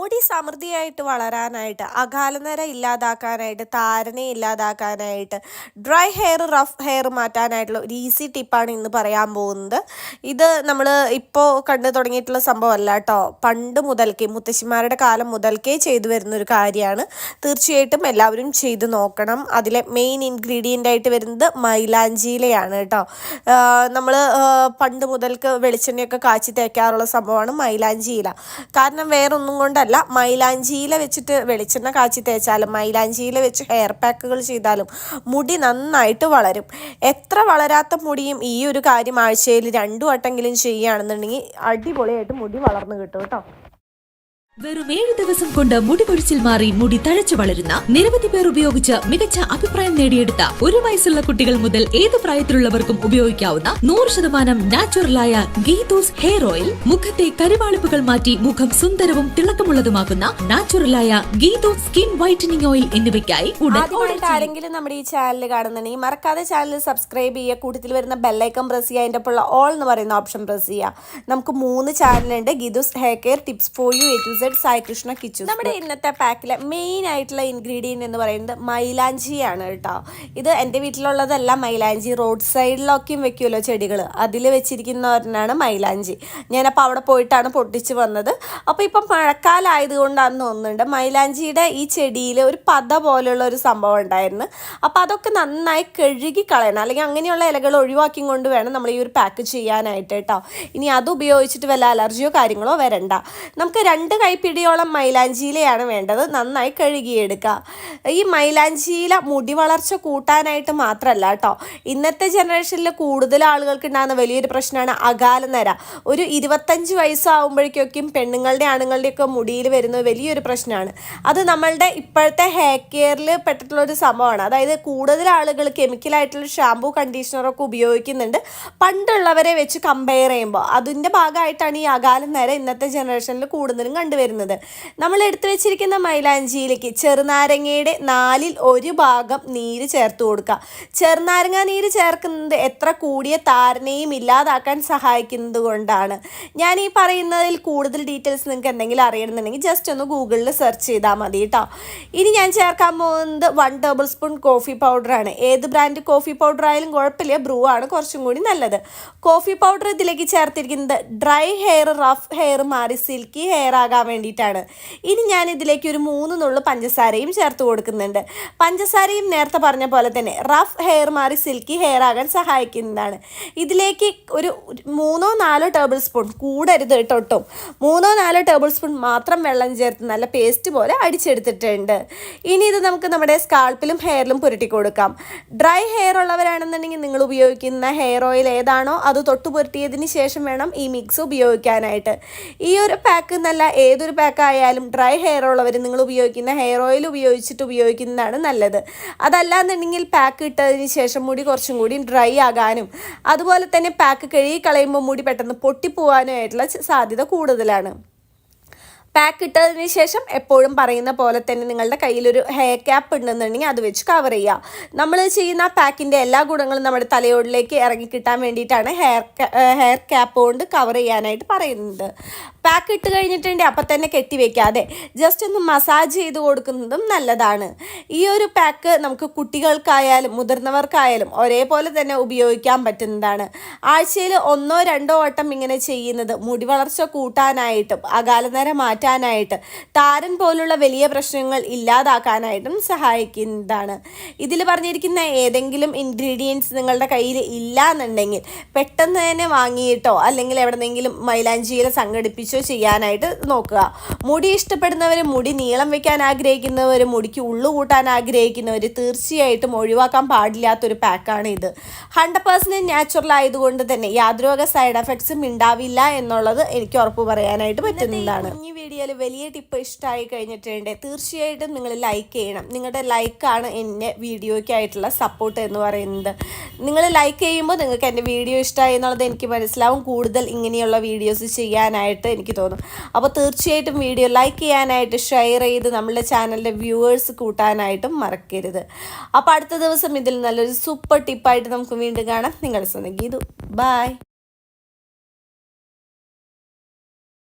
മുടി സമൃദ്ധിയായിട്ട് വളരാനായിട്ട്, അകാലനര ഇല്ലാതാക്കാനായിട്ട്, താരനെ ഇല്ലാതാക്കാനായിട്ട്, dry hair rough hair മാറ്റാനായിട്ടുള്ള ഒരു easy ടിപ്പാണ് ഇന്ന് പറയാൻ പോകുന്നത്. ഇത് നമ്മൾ ഇപ്പോൾ കണ്ടു തുടങ്ങിയിട്ടുള്ള സംഭവമല്ല കേട്ടോ. പണ്ട് മുതൽക്കേ, മുത്തശ്ശിമാരുടെ കാലം മുതൽക്കേ ചെയ്തു വരുന്നൊരു കാര്യമാണ്. തീർച്ചയായിട്ടും എല്ലാവരും ചെയ്ത് നോക്കണം. അതിലെ മെയിൻ ഇൻഗ്രീഡിയൻ്റ് ആയിട്ട് വരുന്നത് മൈലാഞ്ചിയിലയാണ് കേട്ടോ. നമ്മൾ പണ്ട് മുതൽക്ക് വെളിച്ചെണ്ണയൊക്കെ കാച്ചി തേക്കാറുള്ള സംഭവമാണ് മൈലാഞ്ചിയില. കാരണം വേറൊന്നും കൊണ്ടല്ല, മൈലാഞ്ചിയില വെച്ചിട്ട് വെളിച്ചെണ്ണ കാച്ചി തേച്ചാലും മൈലാഞ്ചിയില വെച്ച് ഹെയർ പാക്കുകൾ ചെയ്താലും മുടി നന്നായിട്ട് വളരും. എത്ര വളരാത്ത മുടിയും ഈ ഒരു കാര്യം ആഴ്ചയിൽ 2 വട്ടമെങ്കിലും ചെയ്യുകയാണെന്നുണ്ടെങ്കിൽ അടിപൊളിയായിട്ട് മുടി വളർന്നു കിട്ടും കേട്ടോ. വെറും 7 ദിവസം കൊണ്ട് മുടി കൊഴിച്ചിൽ മാറി മുടി തഴച്ചു വളരുന്ന നിരവധി പേർ ഉപയോഗിച്ച് മികച്ച അഭിപ്രായം നേടിയെടുത്ത 1 വയസ്സുള്ള കുട്ടികൾ മുതൽ ഏത് പ്രായത്തിലുള്ളവർക്കും ഉപയോഗിക്കാവുന്ന 100% നാച്ചുറലായ ഗീതൂസ് ഹെയർ ഓയിൽ, മുഖത്തെ കരുവാളിപ്പുകൾ മാറ്റി മുഖം സുന്ദരവും തിളക്കമുള്ളതുമാക്കുന്ന നാച്ചുറലായ ഗീതൂസ് സ്കിൻ വൈറ്റനിങ് ഓയിൽ എന്നിവയ്ക്കായി ആരെങ്കിലും നമ്മുടെ ഈ ചാനൽ കാണുന്നുണ്ടെങ്കിൽ മറക്കാതെ ചാനൽ സബ്സ്ക്രൈബ് ചെയ്യുക. കൂട്ടത്തിൽ വരുന്ന ബെല്ലൈക്കൺ പ്രസ് ചെയ്യുക. അതിൻ്റെ ഒപ്പമുള്ള ഓൾ എന്ന് പറയുന്ന ഓപ്ഷൻ പ്രസ് ചെയ്യുക. നമുക്ക് 3 ചാനലുണ്ട്: Geethu's hair care, tips for you, A to Z, Sai Krishna Kichu. നമ്മുടെ ഇന്നത്തെ പാക്കിലെ മെയിൻ ആയിട്ടുള്ള ഇൻഗ്രീഡിയൻറ്റ് എന്ന് പറയുന്നത് മൈലാഞ്ചിയാണ് കേട്ടോ. ഇത് എൻ്റെ വീട്ടിലുള്ളതല്ല മൈലാഞ്ചി, റോഡ് സൈഡിലൊക്കെയും വെക്കുമല്ലോ ചെടികൾ, അതിൽ വെച്ചിരിക്കുന്നവരനാണ് മൈലാഞ്ചി. ഞാനപ്പോൾ അവിടെ പോയിട്ടാണ് പൊട്ടിച്ച് വന്നത്. അപ്പോൾ ഇപ്പം മഴക്കാലമായതുകൊണ്ടാണെന്ന് തോന്നുന്നുണ്ട്, മൈലാഞ്ചിയുടെ ഈ ചെടിയിൽ ഒരു പത പോലെയുള്ള ഒരു സംഭവം ഉണ്ടായിരുന്നു. അപ്പോൾ അതൊക്കെ നന്നായി കഴുകി കളയണം, അല്ലെങ്കിൽ അങ്ങനെയുള്ള ഇലകൾ ഒഴിവാക്കി കൊണ്ട് വേണം നമ്മൾ ഈ ഒരു പാക്ക് ചെയ്യാനായിട്ട് കേട്ടോ. ഇനി അത് ഉപയോഗിച്ചിട്ട് വല്ല അലർജിയോ കാര്യങ്ങളോ വരണ്ട. നമുക്ക് 2 കൈപ്പിടിയോളം മൈലാഞ്ചിയിലയാണ് വേണ്ടത്. നന്നായി കഴുകിയെടുക്കുക. ഈ മൈലാഞ്ചിയില മുടി വളർച്ച കൂട്ടാനായിട്ട് മാത്രമല്ല കേട്ടോ. ഇന്നത്തെ ജനറേഷനിൽ കൂടുതൽ ആളുകൾക്ക് ഉണ്ടാകുന്ന വലിയൊരു പ്രശ്നമാണ് അകാലനര. ഒരു 25 വയസ്സാകുമ്പോഴേക്കൊക്കെയും പെണ്ണുങ്ങളുടെ ആണുങ്ങളുടെയൊക്കെ മുടിയിൽ വരുന്ന വലിയൊരു പ്രശ്നമാണ്. അത് നമ്മളുടെ ഇപ്പോഴത്തെ ഹെയർ കെയറിൽ പെട്ടിട്ടുള്ളൊരു സംഭവമാണ്. അതായത് കൂടുതൽ ആളുകൾ കെമിക്കലായിട്ടുള്ള ഷാമ്പൂ, കണ്ടീഷണറൊക്കെ ഉപയോഗിക്കുന്നുണ്ട് പണ്ടുള്ളവരെ വെച്ച് കമ്പയർ ചെയ്യുമ്പോൾ. അതിൻ്റെ ഭാഗമായിട്ടാണ് ഈ അകാലനര ഇന്നത്തെ ജനറേഷനിൽ കൂടുതലും കണ്ടുവരുന്നത്. നമ്മൾ എടുത്തു വെച്ചിരിക്കുന്ന മൈലാഞ്ചിയിലേക്ക് ചെറുനാരങ്ങയുടെ 1/4 ഭാഗം നീര് ചേർത്ത് കൊടുക്കുക. ചെറുനാരങ്ങ നീര് ചേർക്കുന്നത് എത്ര കൂടിയ താരനെയും ഇല്ലാതാക്കാൻ സഹായിക്കുന്നത് കൊണ്ടാണ്. ഞാൻ ഈ പറയുന്നതിൽ കൂടുതൽ ഡീറ്റെയിൽസ് നിങ്ങൾക്ക് എന്തെങ്കിലും അറിയണമെന്നുണ്ടെങ്കിൽ ജസ്റ്റ് ഒന്ന് ഗൂഗിളിൽ സെർച്ച് ചെയ്താൽ മതി കേട്ടോ. ഇനി ഞാൻ ചേർക്കാൻ പോകുന്നത് 1 ടേബിൾ സ്പൂൺ കോഫി പൗഡറാണ്. ഏത് ബ്രാൻഡ് കോഫി പൗഡർ ആയാലും കുഴപ്പമില്ല, ബ്രൂ ആണ് കുറച്ചും കൂടി നല്ലത്. കോഫി പൗഡർ ഇതിലേക്ക് ചേർത്തിരിക്കുന്നത് ഡ്രൈ ഹെയർ റഫ് ഹെയർ മാറി സിൽക്കി ഹെയർ ആകാൻ വേണ്ടിയിട്ടാണ്. ഇനി ഞാൻ ഇതിലേക്ക് ഒരു 3 നുള്ളു പഞ്ചസാരയും ചേർത്ത് കൊടുക്കുന്നുണ്ട്. പഞ്ചസാരയും നേരത്തെ പറഞ്ഞ പോലെ തന്നെ റഫ് ഹെയർ മാറി സിൽക്കി ഹെയർ ആകാൻ സഹായിക്കുന്നതാണ്. ഇതിലേക്ക് ഒരു 3-4 ടേബിൾ സ്പൂൺ, കൂടരുത് കേട്ടോട്ടും, 3-4 ടേബിൾ സ്പൂൺ മാത്രം വെള്ളം ചേർത്ത് നല്ല പേസ്റ്റ് പോലെ അടിച്ചെടുത്തിട്ടുണ്ട്. ഇനി ഇത് നമുക്ക് നമ്മുടെ സ്കാൾപ്പിലും ഹെയറിലും പുരട്ടി കൊടുക്കാം. ഡ്രൈ ഹെയർ ഉള്ളവരാണെന്നുണ്ടെങ്കിൽ നിങ്ങൾ ഉപയോഗിക്കുന്ന ഹെയർ ഓയിൽ ഏതാണോ അത് തൊട്ട് പുരട്ടിയതിന് ശേഷം വേണം ഈ മിക്സ് ഉപയോഗിക്കാനായിട്ട്. ഈ ഒരു പാക്ക് എന്നല്ല, ഏതൊരു പാക്കായാലും ഡ്രൈ ഹെയർ ഉള്ളവർ നിങ്ങൾ ഉപയോഗിക്കുന്ന ഹെയർ ഓയിൽ ഉപയോഗിക്കുന്നതാണ് നല്ലത്. അതല്ലാന്നുണ്ടെങ്കിൽ പാക്ക് ഇട്ടതിന് ശേഷം മുടി കുറച്ചും കൂടി ഡ്രൈ ആകാനും അതുപോലെ തന്നെ പാക്ക് കഴുകി കളയുമ്പോൾ മുടി പെട്ടെന്ന് പൊട്ടിപ്പോവാനും ആയിട്ടുള്ള സാധ്യത കൂടുതലാണ്. പാക്ക് ഇട്ടതിന് ശേഷം എപ്പോഴും പറയുന്ന പോലെ തന്നെ നിങ്ങളുടെ കയ്യിലൊരു ഹെയർ ക്യാപ്പ് ഉണ്ടെന്നുണ്ടെങ്കിൽ അത് വെച്ച് കവർ ചെയ്യുക. നമ്മൾ ചെയ്യുന്ന പാക്കിൻ്റെ എല്ലാ ഗുണങ്ങളും നമ്മുടെ തലയോടിലേക്ക് ഇറങ്ങിക്കിട്ടാൻ വേണ്ടിയിട്ടാണ് ഹെയർ ക്യാപ്പ് കൊണ്ട് കവർ ചെയ്യാനായിട്ട് പറയുന്നത്. പാക്ക് ഇട്ട് കഴിഞ്ഞിട്ടുണ്ടെങ്കിൽ അപ്പം തന്നെ കെട്ടി വയ്ക്കാതെ ജസ്റ്റ് ഒന്ന് മസാജ് ചെയ്ത് കൊടുക്കുന്നതും നല്ലതാണ്. ഈ ഒരു പാക്ക് നമുക്ക് കുട്ടികൾക്കായാലും മുതിർന്നവർക്കായാലും ഒരേപോലെ തന്നെ ഉപയോഗിക്കാൻ പറ്റുന്നതാണ്. ആഴ്ചയിൽ 1-2 വട്ടം ഇങ്ങനെ ചെയ്യുന്നത് മുടി വളർച്ച കൂട്ടാനായിട്ടും അകാലനര മാറ്റാനായിട്ട് താരൻ പോലുള്ള വലിയ പ്രശ്നങ്ങൾ ഇല്ലാതാക്കാനായിട്ടും സഹായിക്കുന്നതാണ്. ഇതിൽ പറഞ്ഞിരിക്കുന്ന ഏതെങ്കിലും ഇൻഗ്രീഡിയൻസ് നിങ്ങളുടെ കയ്യിൽ ഇല്ല എന്നുണ്ടെങ്കിൽ പെട്ടെന്ന് തന്നെ വാങ്ങിയിട്ടോ അല്ലെങ്കിൽ എവിടെന്നെങ്കിലും മൈലാഞ്ചിയില സംഘടിപ്പിച്ചോ ചെയ്യാനായിട്ട് നോക്കുക. മുടി ഇഷ്ടപ്പെടുന്നവർ, മുടി നീളം വെക്കാൻ ആഗ്രഹിക്കുന്നവർ, മുടിക്ക് ഉള്ളു കൂട്ടാൻ ആഗ്രഹിക്കുന്നവർ തീർച്ചയായിട്ടും ഒഴിവാക്കാൻ പാടില്ലാത്തൊരു പാക്കാണ് ഇത്. 100% നാച്ചുറൽ ആയതുകൊണ്ട് തന്നെ യാതൊരു സൈഡ് എഫക്ട്സും ഉണ്ടാവില്ല എന്നുള്ളത് എനിക്ക് ഉറപ്പ് പറയാനായിട്ട് പറ്റുന്നതാണ്. ഈ വീഡിയോയിൽ വലിയ ടിപ്പ് ഇഷ്ടമായി കഴിഞ്ഞിട്ടുണ്ട്, തീർച്ചയായിട്ടും നിങ്ങൾ ലൈക്ക് ചെയ്യണം. നിങ്ങളുടെ ലൈക്കാണ് എൻ്റെ വീഡിയോയ്ക്കായിട്ടുള്ള സപ്പോർട്ട് എന്ന് പറയുന്നത്. നിങ്ങൾ ലൈക്ക് ചെയ്യുമ്പോൾ നിങ്ങൾക്ക് എൻ്റെ വീഡിയോ ഇഷ്ടമായി എന്നുള്ളത് എനിക്ക് മനസ്സിലാവും. കൂടുതൽ ഇങ്ങനെയുള്ള വീഡിയോസ് ചെയ്യാനായിട്ട് എനിക്ക് തോന്നും. അപ്പോൾ തീർച്ചയായിട്ടും വീഡിയോ ലൈക്ക് ചെയ്യാനായിട്ട്, ഷെയർ ചെയ്ത് നമ്മുടെ ചാനലിൻ്റെ വ്യൂവേഴ്സ് കൂട്ടാനായിട്ടും മറക്കരുത്. അപ്പോൾ അടുത്ത ദിവസം ഇതിൽ നല്ലൊരു സൂപ്പർ ടിപ്പായിട്ട് നമുക്ക് വീണ്ടും കാണാം. നിങ്ങളുടെ സ്വന്തം ഗീതു. ബൈ.